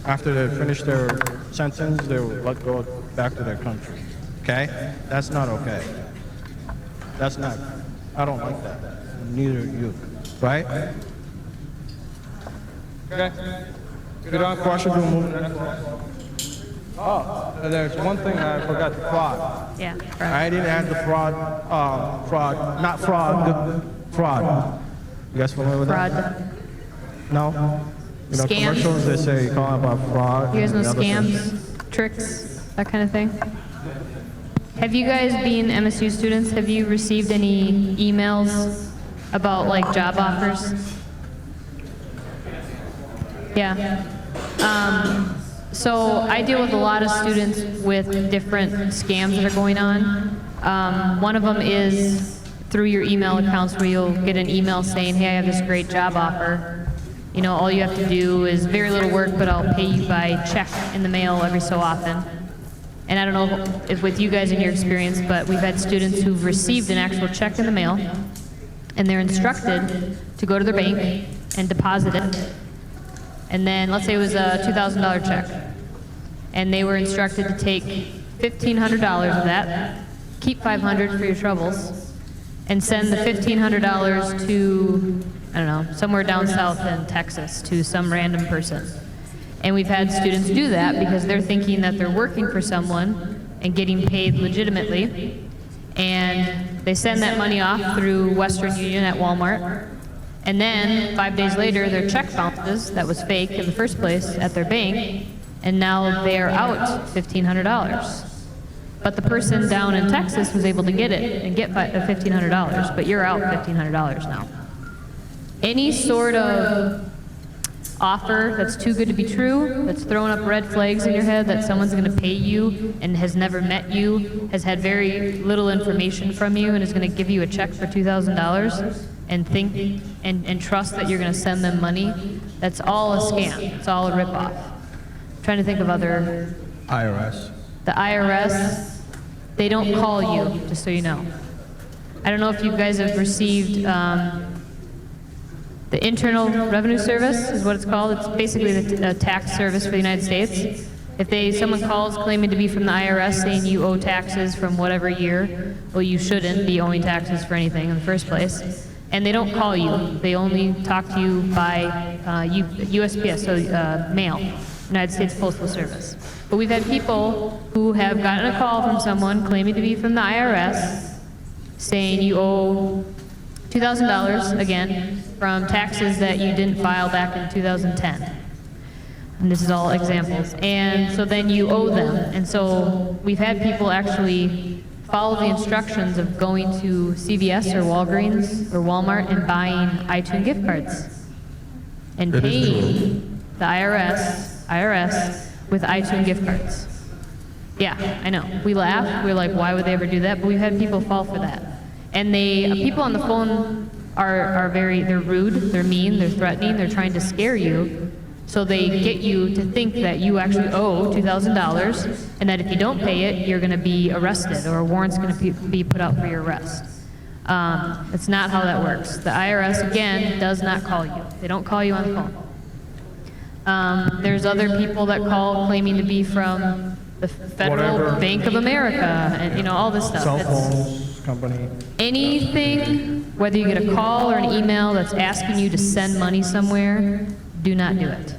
after they finished their sentence, they were let go back to their country, okay? That's not okay. That's not, I don't like that. Neither do you, right? Okay? If you don't have questions, we'll move to the next one. Oh, and there's one thing that I forgot, fraud. Yeah. I didn't add the fraud, not fraud, the fraud. You guys familiar with that? Fraud. No? You know, Scams? commercials, they say, calling about fraud. You guys know and other things. scams, tricks, that kind of thing? Have you guys, being MSU students, have you received any emails about like job offers? Yeah. So I deal with a lot of students with different scams that are going on. One of them is through your email accounts where you'll get an email saying, hey, I have this great job offer. You know, all you have to do is very little work, but I'll pay you by check in the mail every so often. And I don't know if with you guys in your experience, but we've had students who've received an actual check in the mail, and they're instructed to go to their bank and deposit it. And then, let's say it was a $2,000 check, and they were instructed to take $1,500 of that, keep $500 for your troubles, and send the $1,500 to, I don't know, somewhere down south in Texas to some random person. And we've had students do that because they're thinking that they're working for someone and getting paid legitimately, and they send that money off through Western Union at Walmart. And then 5 days later, their check bounces, that was fake in the first place, at their bank, and now they're out $1,500. But the person down in Texas was able to get it and get $1,500, but you're out $1,500 now. Any sort of offer that's too good to be true, that's throwing up red flags in your head that someone's going to pay you and has never met you, has had very little information from you, and is going to give you a check for $2,000 and think and trust that you're going to send them money, that's all a scam. It's all a ripoff. I'm trying to think of other... IRS. The IRS, they don't call you, just so you know. I don't know if you guys have received the Internal Revenue Service is what it's called. It's basically the tax service for the United States. If someone calls claiming to be from the IRS saying you owe taxes from whatever year, well, you shouldn't be owing taxes for anything in the first place. And they don't call you. They only talk to you by USPS, so mail, United States Postal Service. But we've had people who have gotten a call from someone claiming to be from the IRS saying you owe $2,000, again, from taxes that you didn't file back in 2010. And this is all examples. And so then you owe them. And so we've had people actually follow the instructions of going to CVS or Walgreens or Walmart and buying iTunes gift cards and paying the IRS with iTunes gift cards. Yeah, I know. We laugh. We're like, why would they ever do that? But we've had people fall for that. And people on the phone they're rude, they're mean, they're threatening, they're trying to scare you. So they get you to think that you actually owe $2,000 and that if you don't pay it, you're going to be arrested or a warrant's going to be put out for your arrest. It's not how that works. The IRS, again, does not call you. They don't call you on the phone. There's other people that call claiming to be from the Federal Bank of America and, you know, all this stuff. Cell phones, company. Anything, whether you get a call or an email that's asking you to send money somewhere, do not do it.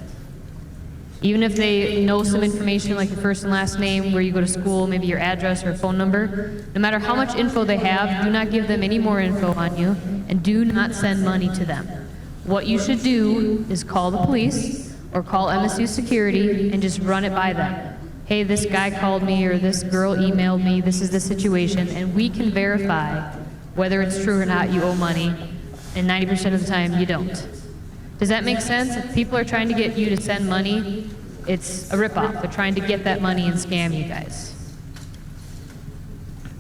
Even if they know some information like your first and last name, where you go to school, maybe your address or phone number, no matter how much info they have, do not give them any more info on you, and do not send money to them. What you should do is call the police or call MSU security and just run it by them. Hey, this guy called me or this girl emailed me, this is the situation, and we can verify whether it's true or not you owe money, and 90% of the time you don't. Does that make sense? If people are trying to get you to send money, it's a ripoff. They're trying to get that money and scam you guys.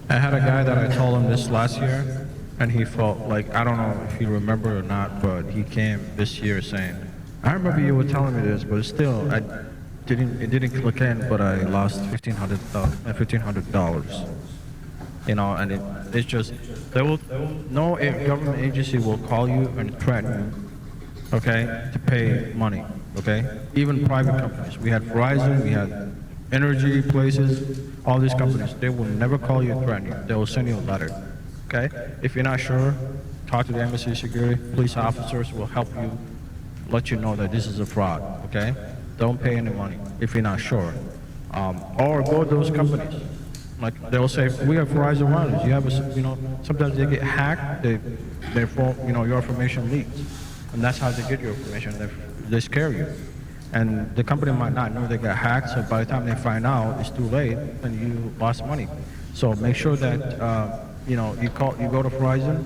I had a guy that I told him this last year, and he felt like, I don't know if you remember or not, but he came this year saying, I remember you were telling me this, but still, it didn't click in, but I lost $1,500. You know, and it's just, no government agency will call you and threaten you, okay, to pay money, okay? Even private companies. We had Verizon, we had energy places, all these companies. They will never call you and threaten you. They will send you a letter, okay? If you're not sure, talk to the MSU security. Police officers will help you let you know that this is a fraud, okay? Don't pay any money if you're not sure. Or go to those companies. Like they'll say, we have Verizon routers. You have sometimes they get hacked, their phone, your information leaks. And that's how they get your information. They scare you. And the company might not know they got hacked, so by the time they find out, it's too late and you lost money. So make sure that, you go to Verizon,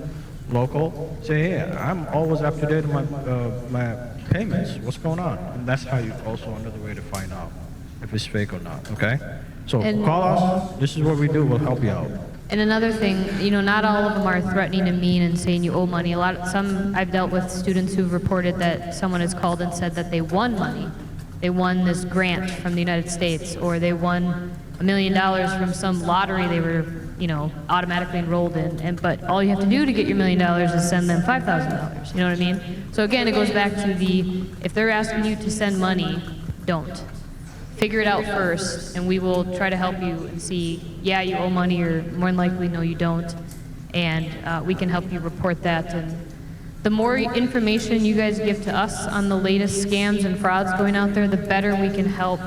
local, say, hey, I'm always up to date on my payments. What's going on? And that's how you also another way to find out if it's fake or not, okay? So call us. This is what we do. We'll help you out. And another thing, not all of them are threatening and mean and saying you owe money. Some I've dealt with students who've reported that someone has called and said that they won money. They won this grant from the United States, or they won $1 million from some lottery they were, automatically enrolled in. But all you have to do to get your $1 million is send them $5,000. You know what I mean? So again, it goes back to if they're asking you to send money, don't. Figure it out first, and we will try to help you and see, yeah, you owe money, or more than likely, no, you don't. And we can help you report that. And the more information you guys give to us on the latest scams and frauds going out there, the better we can help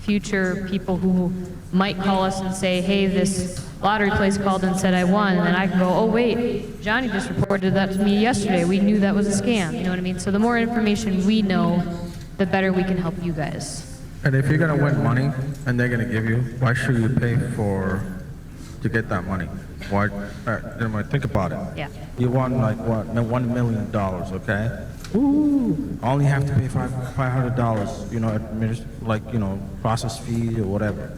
future people who might call us and say, hey, this lottery place called and said I won, and then I can go, oh, wait, Johnny just reported that to me yesterday. We knew that was a scam. You know what I mean? So the more information we know, the better we can help you guys. And if you're gonna win money and they're gonna give you, why should you pay to get that money? Why? Think about it. Yeah. You won like what? $1 million, okay? Ooh. Only have to pay $500, process fee or whatever.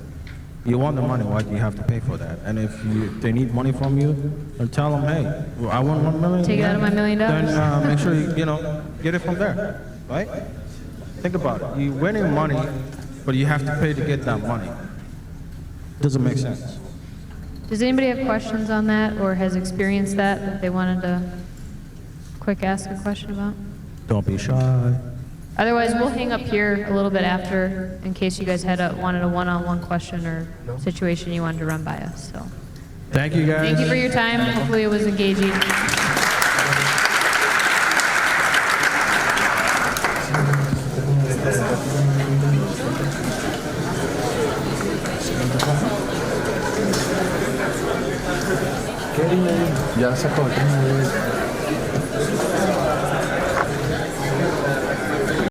You want the money, why do you have to pay for that? And if they need money from you, then tell them, hey, I want $1 million. Take it out of my $1 million. Then make sure you get it from there, right? Think about it. You're winning money, but you have to pay to get that money. Doesn't make sense. Does anybody have questions on that, or has experienced that they wanted to quick ask a question about? Don't be shy. Otherwise, we'll hang up here a little bit after in case you guys wanted a one-on-one question or situation you wanted to run by us. So, thank you guys. thank you for your time. Hopefully it was engaging. Ya sacó.